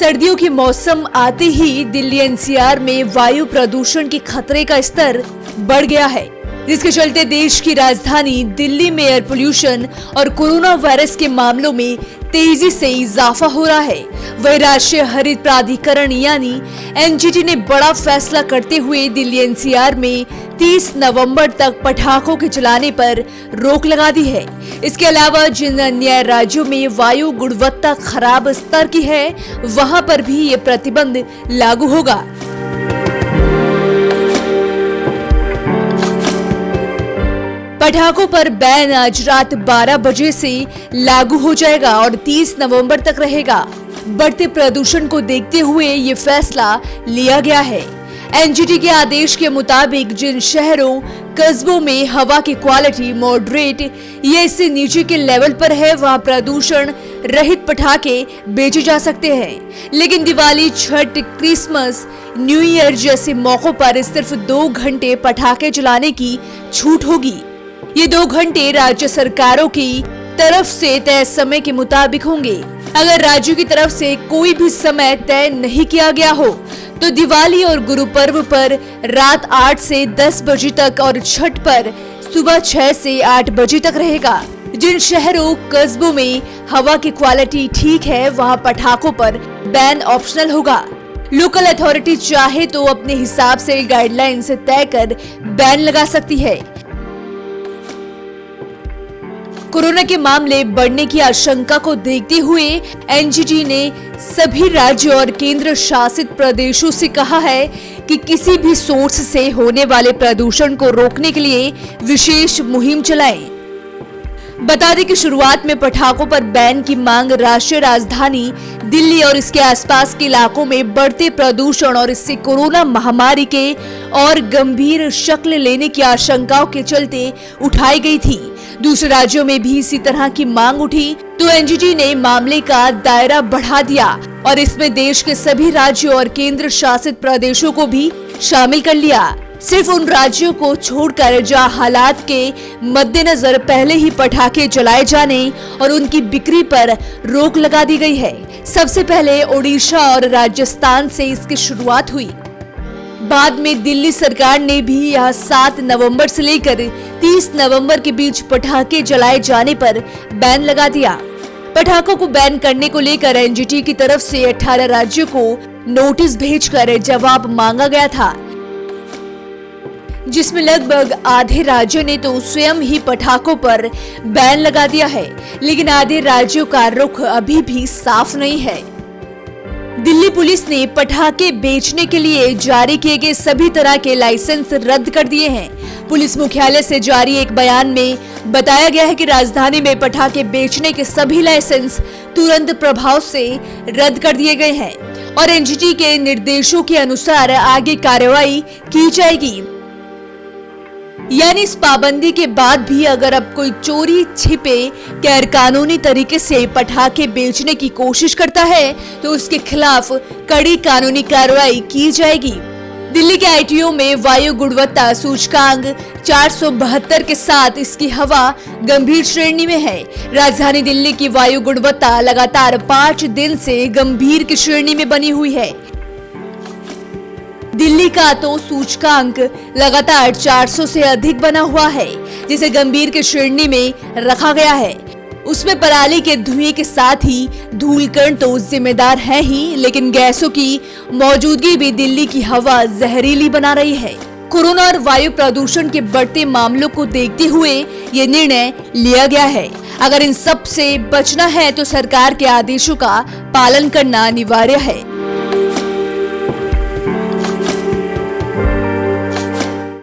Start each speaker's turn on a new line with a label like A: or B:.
A: सर्दियों के मौसम आते ही दिल्ली एनसीआर में वायु प्रदूषण के खतरे का स्तर बढ़ गया है, जिसके चलते देश की राजधानी दिल्ली में एयर पोल्यूशन और कोरोना वायरस के मामलों में तेजी से इजाफा हो रहा है। वही राष्ट्रीय हरित प्राधिकरण यानी एनजीटी ने बड़ा फैसला करते हुए दिल्ली एनसीआर में 30 नवंबर तक पटाखों के जलाने पर रोक लगा दी है। इसके अलावा जिन अन्य राज्यों में वायु गुणवत्ता खराब स्तर की है, वहां पर भी ये प्रतिबंध लागू होगा। पटाखों पर बैन आज रात 12 बजे से लागू हो जाएगा और 30 नवंबर तक रहेगा। बढ़ते प्रदूषण को देखते हुए ये फैसला लिया गया है। एनजीटी के आदेश के मुताबिक जिन शहरों कस्बों में हवा की क्वालिटी मॉडरेट या इससे नीचे के लेवल पर है, वहां प्रदूषण रहित पटाखे बेचे जा सकते हैं। लेकिन Diwali, Chhath, Christmas, new year जैसे मौकों पर सिर्फ 2 घंटे पटाखे जलाने की छूट होगी। ये 2 घंटे राज्य सरकारों की तरफ से तय समय के मुताबिक होंगे। अगर राज्यों की तरफ से कोई भी समय तय नहीं किया गया हो तो दिवाली और गुरु पर्व पर रात 8 से 10 बजे तक और छठ पर सुबह 6 से 8 बजे तक रहेगा। जिन शहरों कस्बों में हवा की क्वालिटी ठीक है, वहां पटाखों पर बैन ऑप्शनल होगा। लोकल अथॉरिटी चाहे तो अपने हिसाब से गाइडलाइंस तय कर बैन लगा सकती है। कोरोना के मामले बढ़ने की आशंका को देखते हुए एनजीटी ने सभी राज्यों और केंद्र शासित प्रदेशों से कहा है कि किसी भी सोर्स से होने वाले प्रदूषण को रोकने के लिए विशेष मुहिम चलाएं। बता दें कि शुरुआत में पटाखों पर बैन की मांग राष्ट्रीय राजधानी दिल्ली और इसके आसपास के इलाकों में बढ़ते प्रदूषण और इससे कोरोना महामारी के और गंभीर शक्ल लेने की आशंकाओं के चलते उठाई गई थी। दूसरे राज्यों में भी इसी तरह की मांग उठी तो एनजीटी ने मामले का दायरा बढ़ा दिया और इसमें देश के सभी राज्यों और केंद्र शासित प्रदेशों को भी शामिल कर लिया। सिर्फ उन राज्यों को छोड़कर जहां हालात के मद्देनजर पहले ही पटाखे जलाए जाने और उनकी बिक्री पर रोक लगा दी गई है। सबसे पहले ओडिशा और राजस्थान से इसकी शुरुआत हुई। बाद में दिल्ली सरकार ने भी यह 7 नवंबर से लेकर 30 नवंबर के बीच पटाखे जलाए जाने पर बैन लगा दिया। पटाखों को बैन करने को लेकर एनजीटी की तरफ से 18 राज्यों को नोटिस भेजकर जवाब मांगा गया था, जिसमें लगभग आधे राज्यों ने तो स्वयं ही पटाखों पर बैन लगा दिया है, लेकिन आधे राज्यों का रुख अभी भी साफ नहीं है। दिल्ली पुलिस ने पटाखे बेचने के लिए जारी किए गए सभी तरह के लाइसेंस रद्द कर दिए हैं। पुलिस मुख्यालय से जारी एक बयान में बताया गया है कि राजधानी में पटाखे बेचने के सभी लाइसेंस तुरंत प्रभाव से रद्द कर दिए गए हैं और एनजीटी के निर्देशों के अनुसार आगे कार्रवाई की जाएगी। यानी इस पाबंदी के बाद भी अगर अब कोई चोरी छिपे गैर कानूनी तरीके से पटाखे बेचने की कोशिश करता है तो उसके खिलाफ कड़ी कानूनी कार्रवाई की जाएगी। दिल्ली के आईटीओ में वायु गुणवत्ता सूचकांक 472 के साथ इसकी हवा गंभीर श्रेणी में है। राजधानी दिल्ली की वायु गुणवत्ता लगातार 5 दिन से गंभीर की श्रेणी में बनी हुई है। दिल्ली का तो सूचकांक लगातार 400 से अधिक बना हुआ है, जिसे गंभीर की श्रेणी में रखा गया है। उसमें पराली के धुएं के साथ ही धूलकण तो जिम्मेदार है ही, लेकिन गैसों की मौजूदगी भी दिल्ली की हवा जहरीली बना रही है। कोरोना और वायु प्रदूषण के बढ़ते मामलों को देखते हुए ये निर्णय लिया गया है। अगर इन सब से बचना है तो सरकार के आदेशों का पालन करना अनिवार्य है।